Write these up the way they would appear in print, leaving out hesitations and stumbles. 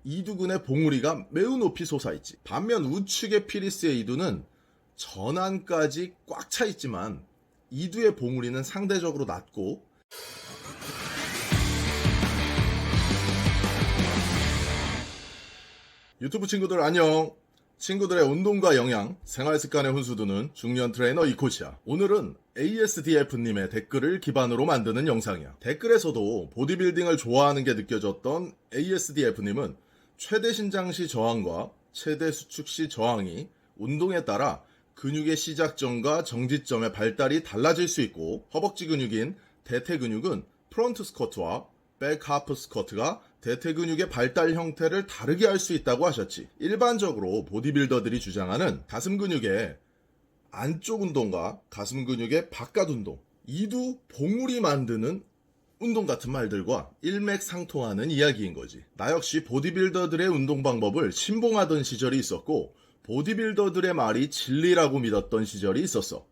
이두근의 봉우리가 매우 높이 솟아있지. 반면 우측의 피리스의 이두는 전환까지 꽉 차 있지만 이두의 봉우리는 상대적으로 낮고, 유튜브 친구들 안녕. 친구들의 운동과 영양, 생활습관의 훈수두는 중년 트레이너 이코치야. 오늘은 ASDF님의 댓글을 기반으로 만드는 영상이야. 댓글에서도 보디빌딩을 좋아하는 게 느껴졌던 ASDF님은 최대 신장시 저항과 최대 수축시 저항이 운동에 따라 근육의 시작점과 정지점의 발달이 달라질 수 있고, 허벅지 근육인 대퇴 근육은 프론트 스쿼트와 백 하프 스쿼트가 대퇴 근육의 발달 형태를 다르게 할 수 있다고 하셨지. 일반적으로 보디빌더들이 주장하는 가슴 근육의 안쪽 운동과 가슴 근육의 바깥 운동, 이두 봉우리 만드는 운동 같은 말들과 일맥상통하는 이야기인 거지. 나 역시 보디빌더들의 운동 방법을 신봉하던 시절이 있었고, 보디빌더들의 말이 진리라고 믿었던 시절이 있었어.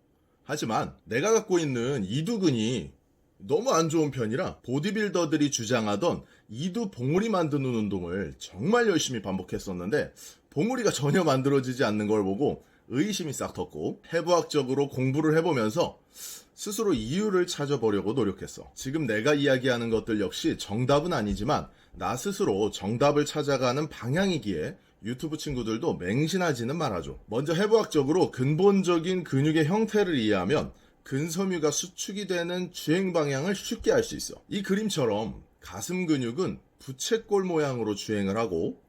하지만 내가 갖고 있는 이두근이 너무 안 좋은 편이라 보디빌더들이 주장하던 이두 봉우리 만드는 운동을 정말 열심히 반복했었는데 봉우리가 전혀 만들어지지 않는 걸 보고 의심이 싹 텄고, 해부학적으로 공부를 해보면서 스스로 이유를 찾아보려고 노력했어. 지금 내가 이야기하는 것들 역시 정답은 아니지만 나 스스로 정답을 찾아가는 방향이기에 유튜브 친구들도 맹신하지는 말아줘. 먼저 해부학적으로 근본적인 근육의 형태를 이해하면 근섬유가 수축이 되는 주행 방향을 쉽게 알 수 있어. 이 그림처럼 가슴 근육은 부채꼴 모양으로 주행을 하고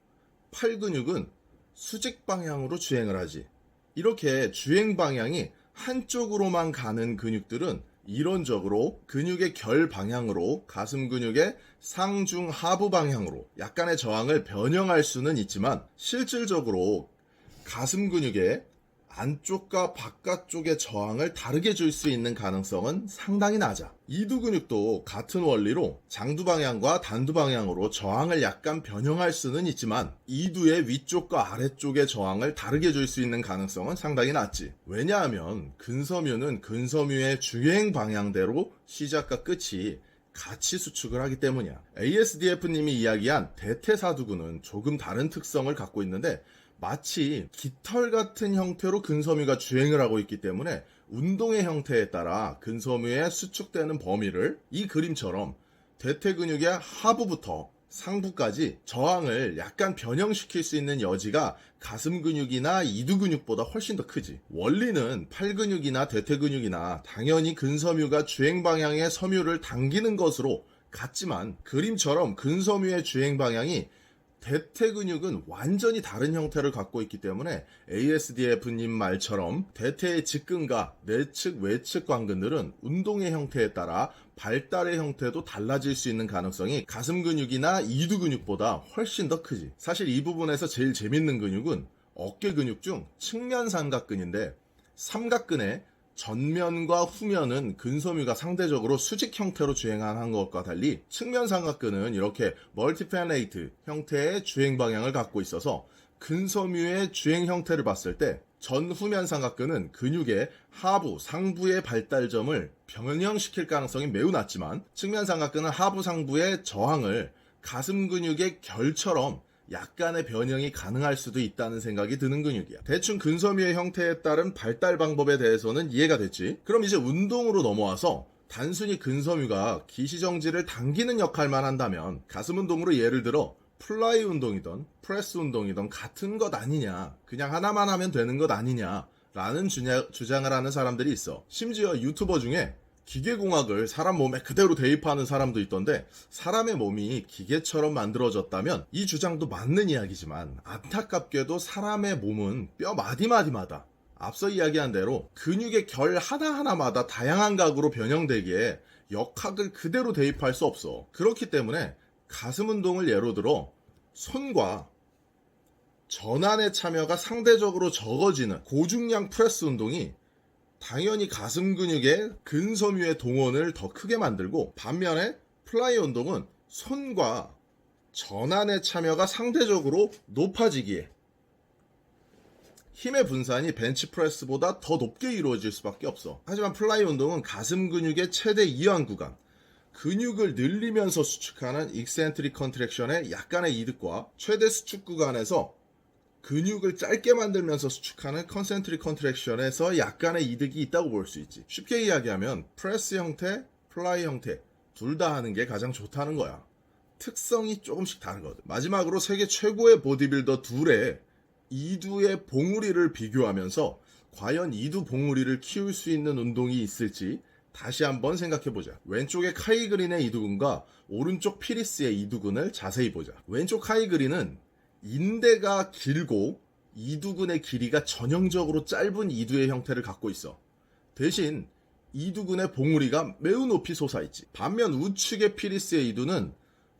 팔 근육은 수직 방향으로 주행을 하지. 이렇게 주행 방향이 한쪽으로만 가는 근육들은 이론적으로 근육의 결 방향으로 가슴 근육의 상중 하부 방향으로 약간의 저항을 변형할 수는 있지만, 실질적으로 가슴 근육의 안쪽과 바깥쪽의 저항을 다르게 줄 수 있는 가능성은 상당히 낮아. 이두 근육도 같은 원리로 장두 방향과 단두 방향으로 저항을 약간 변형할 수는 있지만 이두의 위쪽과 아래쪽의 저항을 다르게 줄 수 있는 가능성은 상당히 낮지. 왜냐하면 근섬유는 근섬유의 주행 방향대로 시작과 끝이 같이 수축을 하기 때문이야. ASDF님이 이야기한 대퇴사두근은 조금 다른 특성을 갖고 있는데, 마치 깃털 같은 형태로 근섬유가 주행을 하고 있기 때문에 운동의 형태에 따라 근섬유의 수축되는 범위를 이 그림처럼 대퇴 근육의 하부부터 상부까지 저항을 약간 변형시킬 수 있는 여지가 가슴 근육이나 이두 근육보다 훨씬 더 크지. 원리는 팔 근육이나 대퇴 근육이나 당연히 근섬유가 주행 방향의 섬유를 당기는 것으로 같지만, 그림처럼 근섬유의 주행 방향이 대퇴 근육은 완전히 다른 형태를 갖고 있기 때문에 ASDF님 말처럼 대퇴의 직근과 내측 외측 관근들은 운동의 형태에 따라 발달의 형태도 달라질 수 있는 가능성이 가슴 근육이나 이두 근육보다 훨씬 더 크지. 사실 이 부분에서 제일 재밌는 근육은 어깨 근육 중 측면 삼각근인데, 삼각근의 전면과 후면은 근섬유가 상대적으로 수직 형태로 주행하는 것과 달리 측면 삼각근은 이렇게 멀티페네이트 형태의 주행 방향을 갖고 있어서 근섬유의 주행 형태를 봤을 때 전후면 삼각근은 근육의 하부, 상부의 발달점을 변형시킬 가능성이 매우 낮지만, 측면 삼각근은 하부, 상부의 저항을 가슴 근육의 결처럼 약간의 변형이 가능할 수도 있다는 생각이 드는 근육이야. 대충 근섬유의 형태에 따른 발달 방법에 대해서는 이해가 됐지. 그럼 이제 운동으로 넘어와서 단순히 근섬유가 기시정지를 당기는 역할만 한다면 가슴 운동으로 예를 들어 플라이 운동이든 프레스 운동이든 같은 것 아니냐, 그냥 하나만 하면 되는 것 아니냐 라는 주장을 하는 사람들이 있어. 심지어 유튜버 중에 기계공학을 사람 몸에 그대로 대입하는 사람도 있던데, 사람의 몸이 기계처럼 만들어졌다면 이 주장도 맞는 이야기지만 안타깝게도 사람의 몸은 뼈 마디마디마다 앞서 이야기한 대로 근육의 결 하나하나마다 다양한 각으로 변형되기에 역학을 그대로 대입할 수 없어. 그렇기 때문에 가슴 운동을 예로 들어 손과 전환의 참여가 상대적으로 적어지는 고중량 프레스 운동이 당연히 가슴 근육의 근섬유의 동원을 더 크게 만들고, 반면에 플라이 운동은 손과 전환의 참여가 상대적으로 높아지기에 힘의 분산이 벤치프레스보다 더 높게 이루어질 수밖에 없어. 하지만 플라이 운동은 가슴 근육의 최대 이완 구간, 근육을 늘리면서 수축하는 익센트릭 컨트랙션의 약간의 이득과 최대 수축 구간에서 근육을 짧게 만들면서 수축하는 컨센트릭 컨트랙션에서 약간의 이득이 있다고 볼 수 있지. 쉽게 이야기하면 프레스 형태, 플라이 형태 둘 다 하는 게 가장 좋다는 거야. 특성이 조금씩 다르거든. 마지막으로 세계 최고의 보디빌더 둘의 이두의 봉우리를 비교하면서 과연 이두 봉우리를 키울 수 있는 운동이 있을지 다시 한번 생각해보자. 왼쪽의 카이 그린의 이두근과 오른쪽 피리스의 이두근을 자세히 보자. 왼쪽 카이 그린은 인대가 길고 이두근의 길이가 전형적으로 짧은 이두의 형태를 갖고 있어. 대신 이두근의 봉우리가 매우 높이 솟아있지. 반면 우측의 피리스의 이두는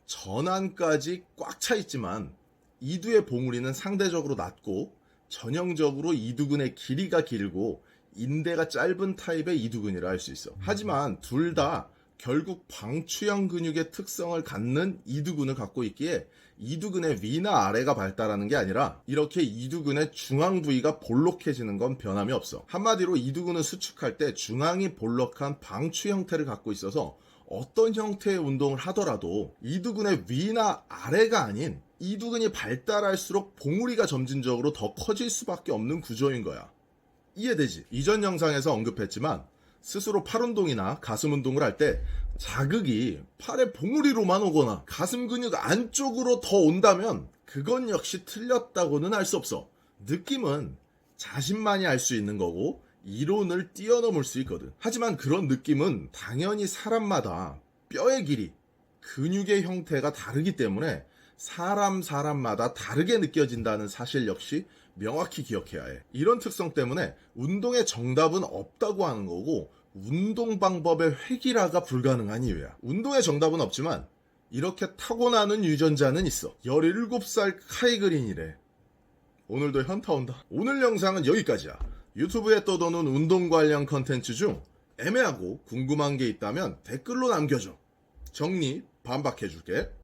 전완까지 꽉 차 있지만 이두의 봉우리는 상대적으로 낮고 전형적으로 이두근의 길이가 길고 인대가 짧은 타입의 이두근이라 할 수 있어. 하지만 둘 다 결국 방추형 근육의 특성을 갖는 이두근을 갖고 있기에 이두근의 위나 아래가 발달하는 게 아니라 이렇게 이두근의 중앙 부위가 볼록해지는 건 변함이 없어. 한마디로 이두근은 수축할 때 중앙이 볼록한 방추 형태를 갖고 있어서 어떤 형태의 운동을 하더라도 이두근의 위나 아래가 아닌 이두근이 발달할수록 봉우리가 점진적으로 더 커질 수밖에 없는 구조인 거야. 이해되지? 이전 영상에서 언급했지만 스스로 팔 운동이나 가슴 운동을 할 때 자극이 팔의 봉우리로만 오거나 가슴 근육 안쪽으로 더 온다면 그건 역시 틀렸다고는 할 수 없어. 느낌은 자신만이 알 수 있는 거고 이론을 뛰어넘을 수 있거든. 하지만 그런 느낌은 당연히 사람마다 뼈의 길이, 근육의 형태가 다르기 때문에 사람마다 다르게 느껴진다는 사실 역시 명확히 기억해야 해. 이런 특성 때문에 운동의 정답은 없다고 하는 거고 운동 방법의 획일화가 불가능한 이유야. 운동의 정답은 없지만 이렇게 타고나는 유전자는 있어. 17살 카이 그린이래. 오늘도 현타 온다. 오늘 영상은 여기까지야. 유튜브에 떠도는 운동 관련 컨텐츠 중 애매하고 궁금한 게 있다면 댓글로 남겨줘. 정리 반박해줄게.